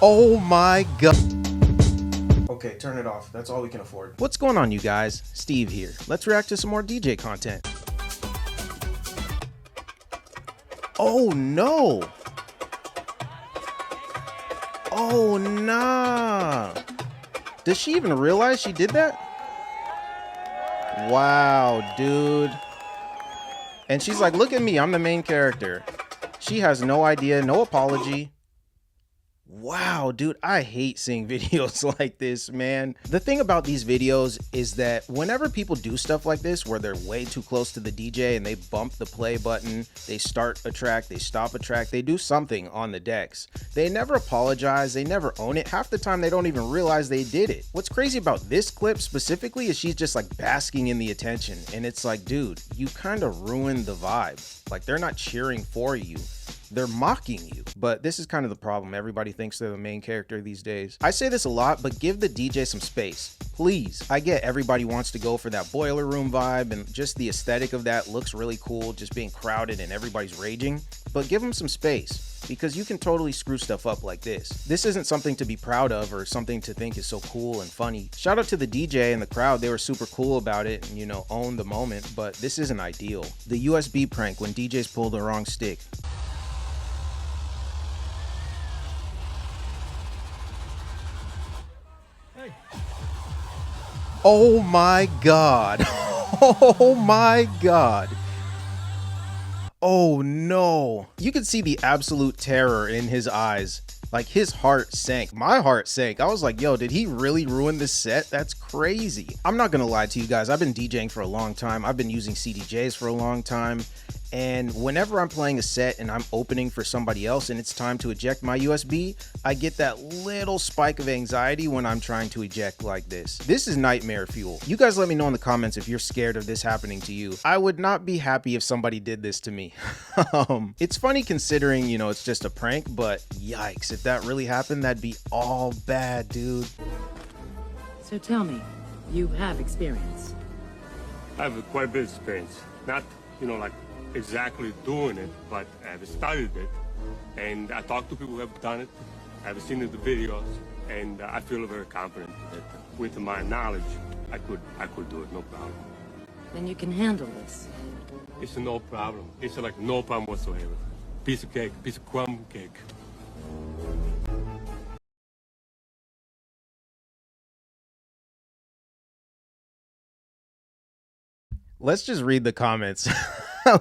Oh my god. Okay, turn it off. That's all we can afford. What's going on, you guys? Steve here. Let's react to some more DJ content. Oh no. Oh nah. Does she even realize she did that? Wow, dude. And she's like, look at me, I'm the main character. She has no idea, no apology. Wow, dude, I hate seeing videos like this, man. The thing about these videos is that whenever people do stuff like this, where they're way too close to the DJ and they bump the play button, they start a track, they stop a track, they do something on the decks. They never apologize, they never own it. Half the time they don't even realize they did it. What's crazy about this clip specifically is she's just like basking in the attention. And it's like, dude, you kind of ruined the vibe. Like, they're not cheering for you. They're mocking you. But this is kind of the problem. Everybody thinks they're the main character these days. I say this a lot, but give the DJ some space, please. I get everybody wants to go for that boiler room vibe, and just the aesthetic of that looks really cool, just being crowded and everybody's raging. But give them some space, because you can totally screw stuff up like this. This isn't something to be proud of or something to think is so cool and funny. Shout out to the DJ and the crowd. They were super cool about it and, you know, owned the moment, but this isn't ideal. The USB prank when DJs pull the wrong stick. Oh my god. Oh my god. Oh no. You could see the absolute terror in his eyes. Like, his heart sank. My heart sank. I was like, yo, did he really ruin this set? That's crazy. I'm not gonna lie to you guys. I've been DJing for a long time. I've been using CDJs for a long time. And whenever I'm playing a set and I'm opening for somebody else and it's time to eject my USB, I get that little spike of anxiety when I'm trying to eject like this. This is nightmare fuel. You guys let me know in the comments if you're scared of this happening to you. I would not be happy if somebody did this to me. It's funny considering, you know, it's just a prank, but yikes, if that really happened, that'd be all bad, dude. So tell me, you have experience? I have quite a bit of experience. Not, you know, like exactly doing it, but I've studied it, and I talked to people who have done it. I've seen the videos, and I feel very confident that with my knowledge, I could do it, no problem. Then you can handle this. It's no problem. It's like no problem whatsoever. Piece of cake, piece of crumb cake. Let's just read the comments.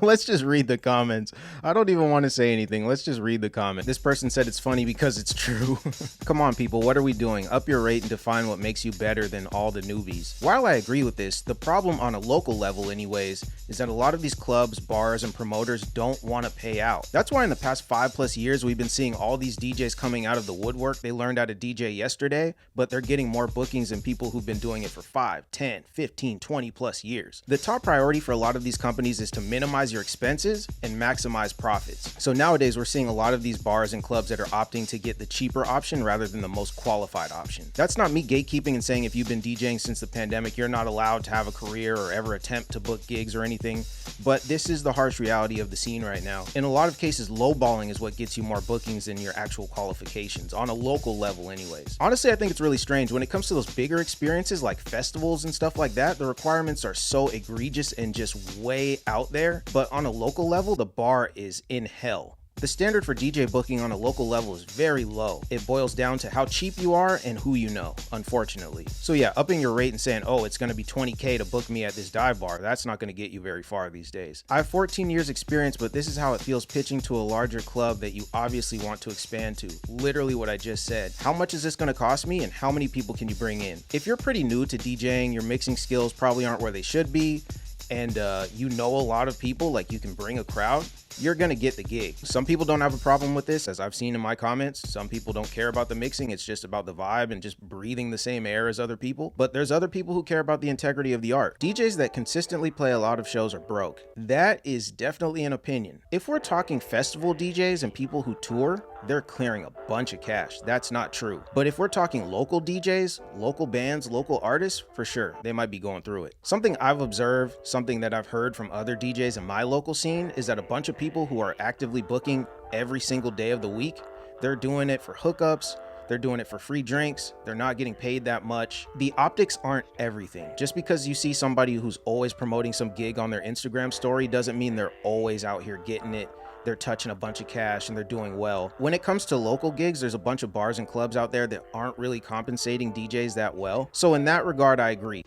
Let's just read the comments. I don't even want to say anything. Let's just read the comment. This person said it's funny because it's true. Come on, people. What are we doing? Up your rate and define what makes you better than all the newbies. While I agree with this, the problem on a local level anyways is that a lot of these clubs, bars, and promoters don't want to pay out. That's why in the past 5+ years, we've been seeing all these DJs coming out of the woodwork. They learned how to DJ yesterday, but they're getting more bookings than people who've been doing it for 5, 10, 15, 20+ years. The top priority for a lot of these companies is to minimize your expenses and maximize profits. So nowadays we're seeing a lot of these bars and clubs that are opting to get the cheaper option rather than the most qualified option. That's not me gatekeeping and saying if you've been DJing since the pandemic, you're not allowed to have a career or ever attempt to book gigs or anything, but this is the harsh reality of the scene right now. In a lot of cases, lowballing is what gets you more bookings than your actual qualifications, on a local level anyways. Honestly, I think it's really strange. When it comes to those bigger experiences like festivals and stuff like that, the requirements are so egregious and just way out there. But on a local level, the bar is in hell. The standard for DJ booking on a local level is very low. It boils down to how cheap you are and who you know, unfortunately. So yeah, upping your rate and saying, oh, it's going to be $20K to book me at this dive bar, that's not going to get you very far these days. I have 14 years experience, but this is how it feels pitching to a larger club that you obviously want to expand to. Literally what I just said. How much is this going to cost me and how many people can you bring in? If you're pretty new to DJing, your mixing skills probably aren't where they should be, and you know a lot of people, like you can bring a crowd, you're gonna get the gig. Some people don't have a problem with this, as I've seen in my comments. Some people don't care about the mixing, it's just about the vibe and just breathing the same air as other people. But there's other people who care about the integrity of the art. DJs that consistently play a lot of shows are broke. That is definitely an opinion. If we're talking festival DJs and people who tour, they're clearing a bunch of cash. That's not true. But if we're talking local DJs, local bands, local artists, for sure, they might be going through it. Something I've observed, something that I've heard from other DJs in my local scene, is that a bunch of people who are actively booking every single day of the week, They're doing it for hookups. They're doing it for free drinks. They're not getting paid that much. The optics aren't everything. Just because you see somebody who's always promoting some gig on their Instagram story doesn't mean they're always out here getting it. They're touching a bunch of cash and they're doing well. When it comes to local gigs, there's a bunch of bars and clubs out there that aren't really compensating DJs that well. So in that regard, I agree.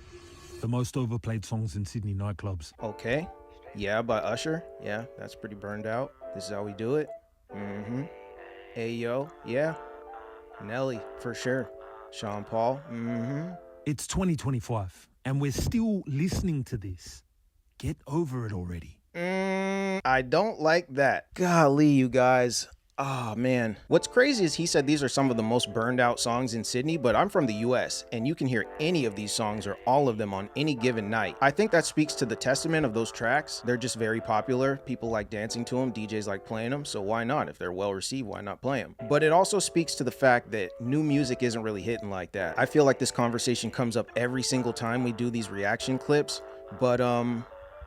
The most overplayed songs in Sydney nightclubs. Okay. Yeah, by Usher. Yeah, that's pretty burned out. This is how we do it. Ayo. Yeah. Nelly, for sure. Sean Paul. It's 2025 and we're still listening to this. Get over it already. I don't like that. Golly, you guys. Oh, man. What's crazy is he said these are some of the most burned out songs in Sydney, but I'm from the US, and you can hear any of these songs or all of them on any given night. I think that speaks to the testament of those tracks. They're just very popular. People like dancing to them. DJs like playing them, so why not? If they're well received, why not play them? But it also speaks to the fact that new music isn't really hitting like that. I feel like this conversation comes up every single time we do these reaction clips, but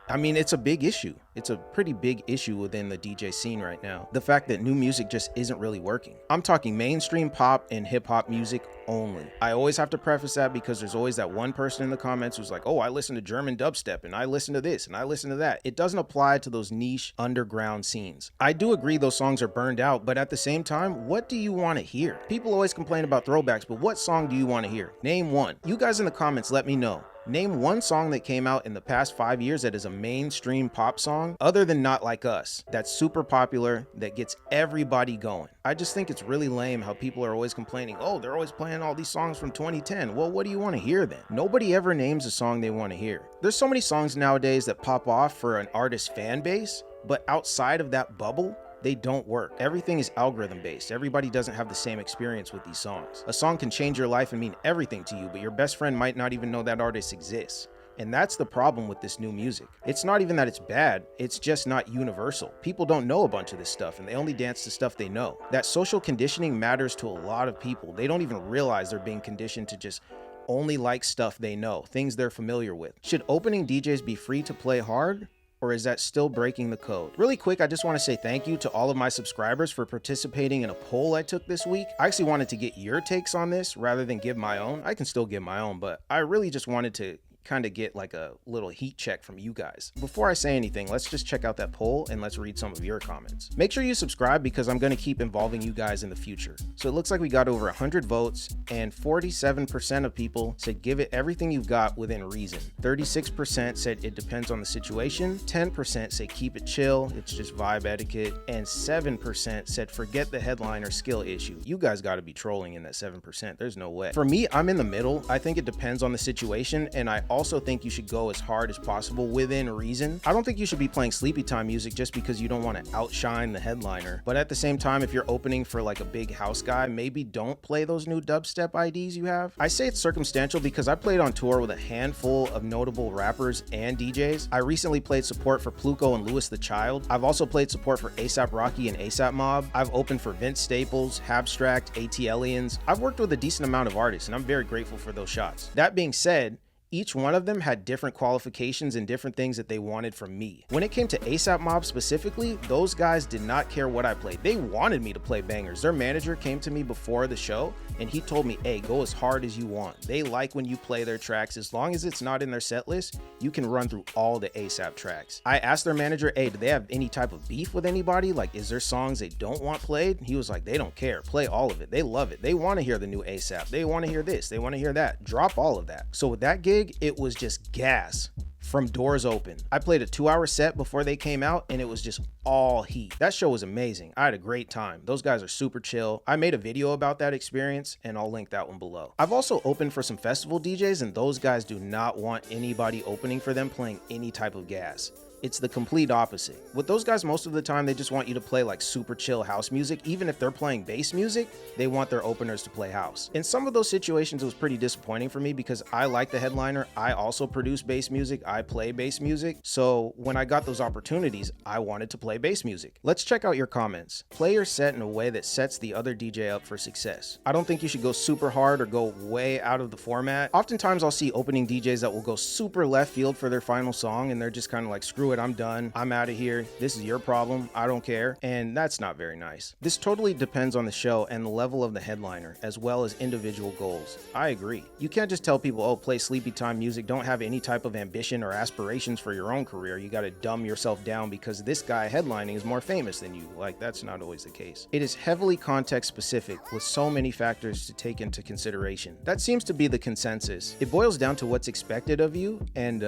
I mean, it's a big issue. It's a pretty big issue within the DJ scene right now. The fact that new music just isn't really working. I'm talking mainstream pop and hip hop music only. I always have to preface that because there's always that one person in the comments who's like, oh, I listen to German dubstep and I listen to this and I listen to that. It doesn't apply to those niche underground scenes. I do agree those songs are burned out, but at the same time, what do you want to hear? People always complain about throwbacks, but what song do you want to hear? Name one. You guys in the comments, let me know. Name one song that came out in the past 5 years that is a mainstream pop song other than Not Like Us, that's super popular, that gets everybody going. I just think it's really lame how people are always complaining, oh, they're always playing all these songs from 2010. Well, what do you want to hear then? Nobody ever names a song they want to hear. There's so many songs nowadays that pop off for an artist's fan base, but outside of that bubble, they don't work. Everything is algorithm based. Everybody doesn't have the same experience with these songs. A song can change your life and mean everything to you, but your best friend might not even know that artist exists. And that's the problem with this new music. It's not even that it's bad, it's just not universal. People don't know a bunch of this stuff and they only dance to stuff they know. That social conditioning matters to a lot of people. They don't even realize they're being conditioned to just only like stuff they know, things they're familiar with. Should opening DJs be free to play hard? Or is that still breaking the code? Really quick, I just want to say thank you to all of my subscribers for participating in a poll I took this week. I actually wanted to get your takes on this rather than give my own. I can still give my own, but I really just wanted to kind of get like a little heat check from you guys. Before I say anything, let's just check out that poll and let's read some of your comments. Make sure you subscribe because I'm going to keep involving you guys in the future. So it looks like we got over 100 votes and 47% of people said give it everything you've got within reason. 36% said it depends on the situation. 10% say keep it chill, it's just vibe etiquette. And 7% said forget the headline or skill issue. You guys got to be trolling in that 7%. There's no way. For me, I'm in the middle. I think it depends on the situation, and I also think you should go as hard as possible within reason. I don't think you should be playing sleepy time music just because you don't want to outshine the headliner. But at the same time, if you're opening for like a big house guy, maybe don't play those new dubstep IDs you have. I say it's circumstantial because I played on tour with a handful of notable rappers and DJs. I recently played support for Pluko and Louis the Child. I've also played support for A$AP Rocky and A$AP Mob. I've opened for Vince Staples, Habstract, ATLians. I've worked with a decent amount of artists and I'm very grateful for those shots. That being said, each one of them had different qualifications and different things that they wanted from me. When it came to A$AP Mob specifically, those guys did not care what I played. They wanted me to play bangers. Their manager came to me before the show and he told me, hey, go as hard as you want. They like when you play their tracks. As long as it's not in their set list, you can run through all the A$AP tracks. I asked their manager, hey, do they have any type of beef with anybody? Like, is there songs they don't want played? He was like, they don't care. Play all of it. They love it. They want to hear the new A$AP. They want to hear this. They want to hear that. Drop all of that. So with that gig, it was just gas from doors open. I played a 2-hour set before they came out and it was just all heat. That show was amazing. I had a great time. Those guys are super chill. I made a video about that experience and I'll link that one below. I've also opened for some festival DJs and those guys do not want anybody opening for them playing any type of gas. It's the complete opposite. With those guys, most of the time, they just want you to play like super chill house music. Even if they're playing bass music, they want their openers to play house. In some of those situations, it was pretty disappointing for me because I like the headliner. I also produce bass music. I play bass music. So when I got those opportunities, I wanted to play bass music. Let's check out your comments. Play your set in a way that sets the other DJ up for success. I don't think you should go super hard or go way out of the format. Oftentimes I'll see opening DJs that will go super left field for their final song and they're just kind of like, screw it. I'm done. I'm out of here. This is your problem. I don't care. And that's not very nice. This totally depends on the show and the level of the headliner, as well as individual goals. I agree. You can't just tell people, oh, play sleepy time music, don't have any type of ambition or aspirations for your own career. You gotta dumb yourself down because this guy headlining is more famous than you. Like, that's not always the case. It is heavily context specific with so many factors to take into consideration. That seems to be the consensus. It boils down to what's expected of you and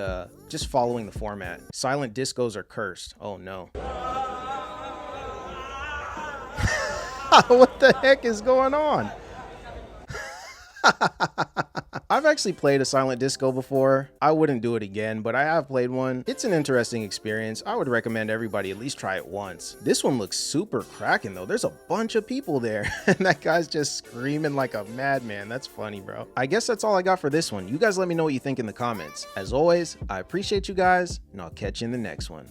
just following the format. Silent discos are cursed. Oh no. What the heck is going on? I've actually played a silent disco before. I wouldn't do it again, but I have played one. It's an interesting experience. I would recommend everybody at least try it once. This one looks super cracking though. There's a bunch of people there and that guy's just screaming like a madman. That's funny, bro. I guess that's all I got for this one. You guys let me know what you think in the comments. As always, I appreciate you guys and I'll catch you in the next one.